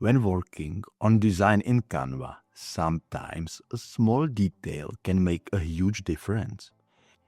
When working on design in Canva, sometimes a small detail can make a huge difference.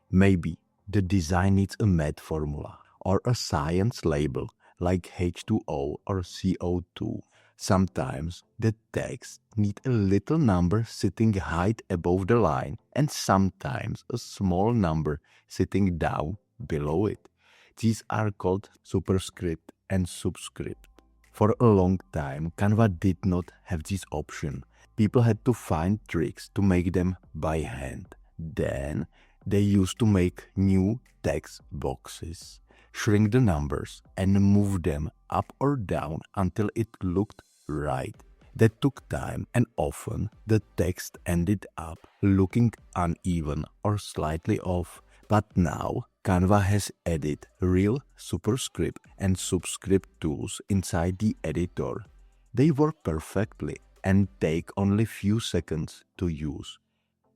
Maybe the design needs a math formula or a science label like H2O or CO2. Sometimes the text needs a little number sitting high above the line and sometimes a small number sitting down below it. These are called superscript and subscript. For a long time, Canva did not have this option. People had to find tricks to make them by hand. Then they used to make new text boxes, shrink the numbers, and move them up or down until it looked right. That took time, and often the text ended up looking uneven or slightly off. But now Canva has added real superscript and subscript tools inside the editor. They work perfectly and take only few seconds to use.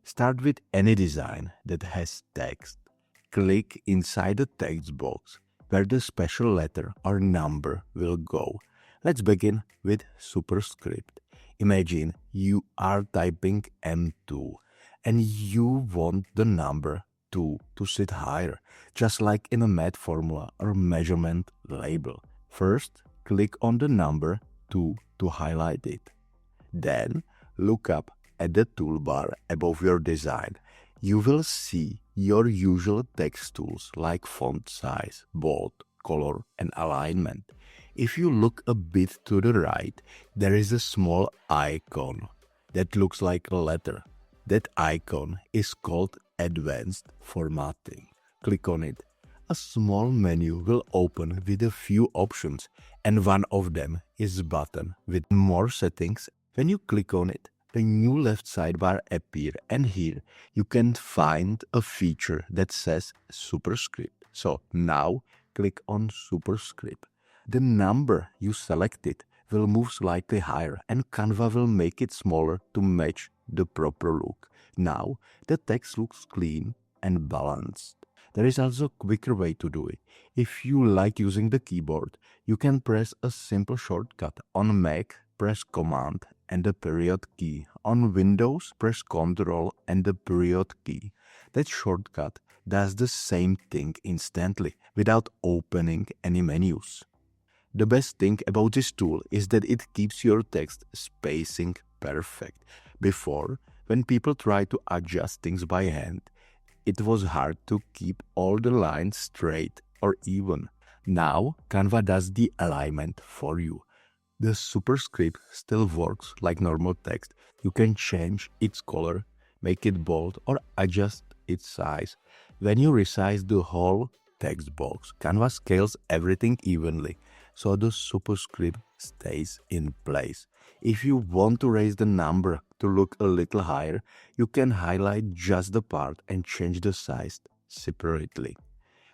Start with any design that has text. Click inside the text box where the special letter or number will go. Let's begin with superscript. Imagine you are typing M2 and you want the number 2 to sit higher, just like in a math formula or measurement label. First, click on the number 2 to highlight it. Then, look up at the toolbar above your design. You will see your usual text tools like font size, bold, color, and alignment. If you look a bit to the right, there is a small icon that looks like a letter. That icon is called Advanced Formatting. Click on it. A small menu will open with a few options, and one of them is a button with more settings. When you click on it, the new left sidebar appears, and here you can find a feature that says Superscript. So now click on Superscript. The number you selected will move slightly higher and Canva will make it smaller to match the proper look. Now the text looks clean and balanced. There is also a quicker way to do it. If you like using the keyboard, you can press a simple shortcut. On Mac, press Command and the period key. On Windows, press Ctrl and the period key. That shortcut does the same thing instantly without opening any menus. The best thing about this tool is that it keeps your text spacing perfect. Before, when people tried to adjust things by hand, it was hard to keep all the lines straight or even. Now, Canva does the alignment for you. The superscript still works like normal text. You can change its color, make it bold, or adjust its size. When you resize the whole text box, Canva scales everything evenly, so the superscript stays in place. If you want to raise the number to look a little higher, you can highlight just the part and change the size separately.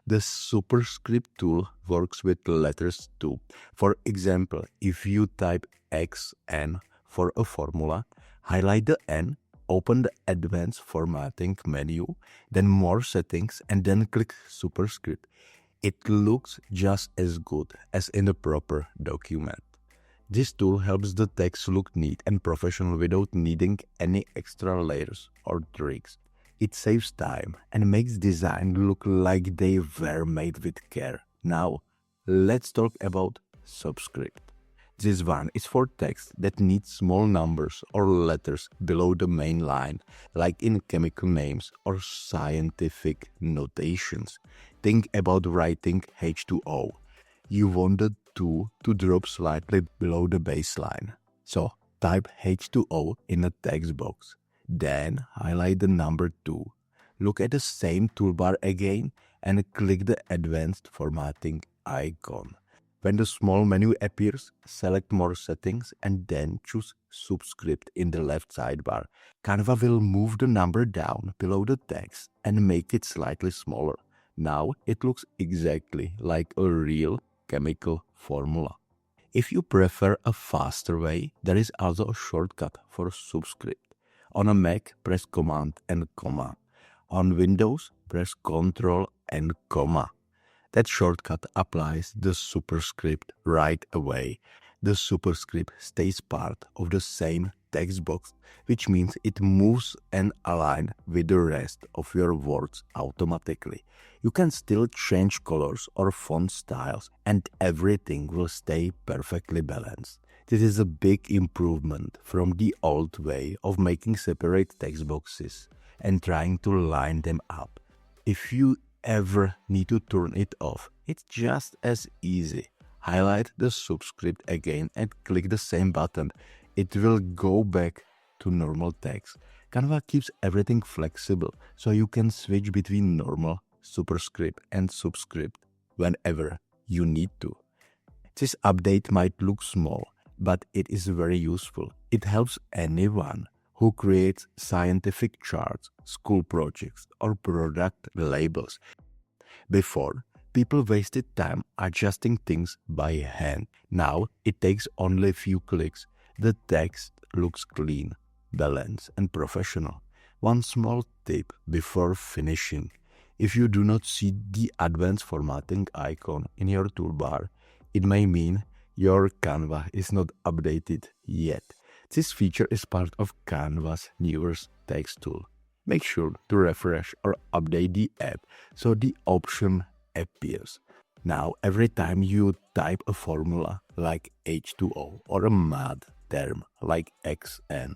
The superscript tool works with letters too. For example, if you type XN for a formula, highlight the N, open the Advanced Formatting menu, then More Settings, and then click Superscript. It looks just as good as in the proper document. This tool helps the text look neat and professional without needing any extra layers or tricks. It saves time and makes design look like they were made with care. Now, let's talk about Subscript. This one is for text that needs small numbers or letters below the main line, like in chemical names or scientific notations. Think about writing H2O. You want the 2 to drop slightly below the baseline. So, type H2O in a text box. Then, highlight the number 2. Look at the same toolbar again and click the Advanced Formatting icon. When the small menu appears, select More Settings and then choose Subscript in the left sidebar. Canva will move the number down below the text and make it slightly smaller. Now it looks exactly like a real chemical formula. If you prefer a faster way, there is also a shortcut for Subscript. On a Mac, press Command and comma. On Windows, press Ctrl and comma. That shortcut applies the superscript right away. The superscript stays part of the same text box, which means it moves and aligns with the rest of your words automatically. You can still change colors or font styles, and everything will stay perfectly balanced. This is a big improvement from the old way of making separate text boxes and trying to line them up. If you ever need to turn it off, it's just as easy. Highlight the subscript again and click the same button. It will go back to normal text. Canva keeps everything flexible, so you can switch between normal, superscript and subscript whenever you need to. This update might look small, but it is very useful. It helps anyone who creates scientific charts, school projects, or product labels. Before, people wasted time adjusting things by hand. Now, it takes only a few clicks. The text looks clean, balanced, and professional. One small tip before finishing. If you do not see the advanced formatting icon in your toolbar, it may mean your Canva is not updated yet. This feature is part of Canva's newest text tool. Make sure to refresh or update the app so the option appears. Now, every time you type a formula like H2O or a math term like XN,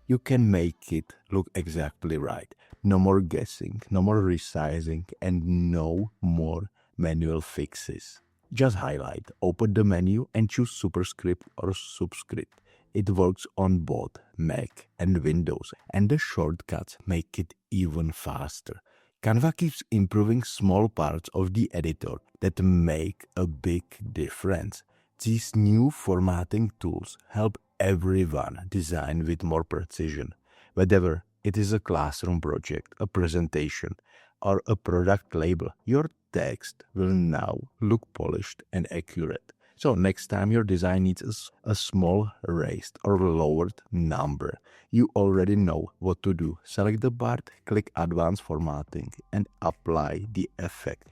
you can make it look exactly right. No more guessing, no more resizing, and no more manual fixes. Just highlight, open the menu, and choose Superscript or Subscript. It works on both Mac and Windows, and the shortcuts make it even faster. Canva keeps improving small parts of the editor that make a big difference. These new formatting tools help everyone design with more precision. Whether it is a classroom project, a presentation, or a product label, your text will now look polished and accurate. So next time your design needs a small raised or lowered number, you already know what to do. Select the part, click Advanced Formatting, and apply the effect.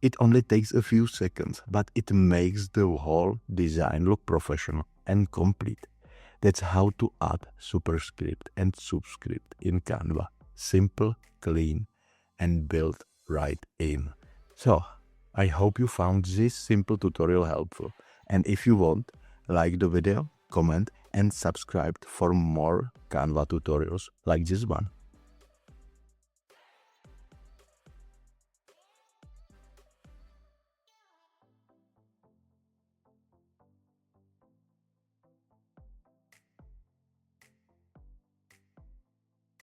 It only takes a few seconds, but it makes the whole design look professional and complete. That's how to add superscript and subscript in Canva. Simple, clean, and built right in. So, I hope you found this simple tutorial helpful. And if you want, like the video, comment, and subscribe for more Canva tutorials like this one.